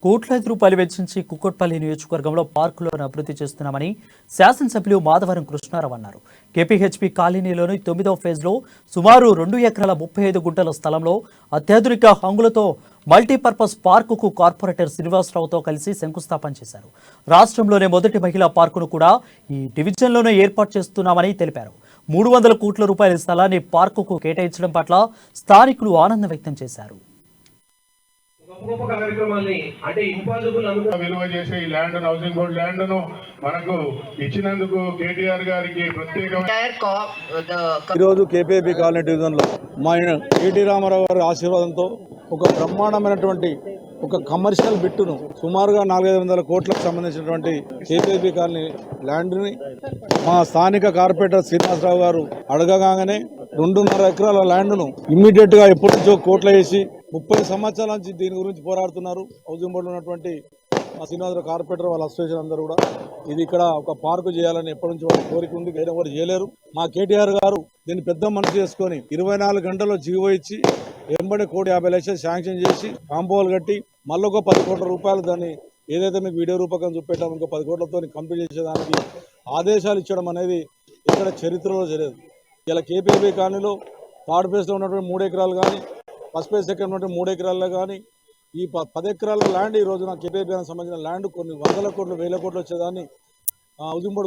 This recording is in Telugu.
కోట్లాది రూపాయలు వెచ్చించి కుక్కట్పల్లి నియోజకవర్గంలో పార్కులను అభివృద్ధి చేస్తున్నామని శాసనసభ్యులు మాధవరం కృష్ణారావు అన్నారు. కేపీహెచ్పీ కాలనీలోని 9వ ఫేజ్లో సుమారు 2 ఎకరాల 35 గుంటల స్థలంలో అత్యాధునిక హంగులతో మల్టీపర్పస్ పార్కుకు కార్పొరేటర్ శ్రీనివాసరావుతో కలిసి శంకుస్థాపన చేశారు. రాష్ట్రంలోనే మొదటి మహిళా పార్కును కూడా ఈ డివిజన్లోనే ఏర్పాటు చేస్తున్నామని తెలిపారు. 300 కోట్ల రూపాయల స్థలాన్ని పార్కుకు కేటాయించడం పట్ల స్థానికులు ఆనందం వ్యక్తం చేశారు. విలువ చేసే ఈ ల్యాండ్ హౌసింగ్ బోర్డు ల్యాండ్ ను మనకు ఇచ్చినందుకు కేటీఆర్ గారికి ఈరోజు కేపీపీ కాలనీ డివిజన్ లో మా కేటీ రామారావు గారి ఆశీర్వాదంతో ఒక బ్రహ్మాండమైనటువంటి ఒక కమర్షియల్ బిట్టును సుమారుగా 400-500 కోట్లకు సంబంధించినటువంటి కేపీపీ కాలనీ ల్యాండ్ని మా స్థానిక కార్పొరేటర్ శ్రీనివాసరావు గారు అడగగానే 2.5 ఎకరాల ల్యాండ్ను ఇమ్మీడియట్ గా ఎప్పటి నుంచో కోట్ల వేసి 30 సంవత్సరాల నుంచి దీని గురించి పోరాడుతున్నారు. హౌసింగ్ బోర్డులో ఉన్నటువంటి మా శ్రీనివాసరావు కార్పొరేటర్ వాళ్ళ అసోసియేషన్ అందరూ కూడా ఇది ఇక్కడ ఒక పార్కు చేయాలని ఎప్పటి నుంచి వాళ్ళ కోరిక ఉంది, ఎవరు చేయలేరు. మా కేటీఆర్ గారు దీన్ని పెద్ద మనసు చేసుకొని 24 గంటల్లో జీవో ఇచ్చి వెంబడి 1,50,00,000 శాంక్షన్ చేసి కాంపౌండ్ కట్టి మళ్ళీ ఒక 10 కోట్ల రూపాయలు దాన్ని ఏదైతే మీకు వీడియో రూపకం చూపెట్టాము ఇంకో 10 కోట్లతో కంప్లీట్ చేసేదానికి ఆదేశాలు ఇచ్చడం అనేది ఇక్కడ చరిత్రలో జరిగేది. ఇలా కేపీపీ కాలనీలో థర్డ్ ఫేజ్లో ఉన్నటువంటి 3 ఎకరాలు కానీ ఫస్ట్ ఫేజ్ సెకండ్ ఉన్నటువంటి 3 ఎకరాల్లో కానీ ఈ 10 ఎకరాల ల్యాండ్ ఈ రోజున కేపీపీ సంబంధించిన ల్యాండ్ కొన్ని 100 కోట్లు 1000 కోట్లు వచ్చేదాన్ని హౌసింగ్ బోర్డు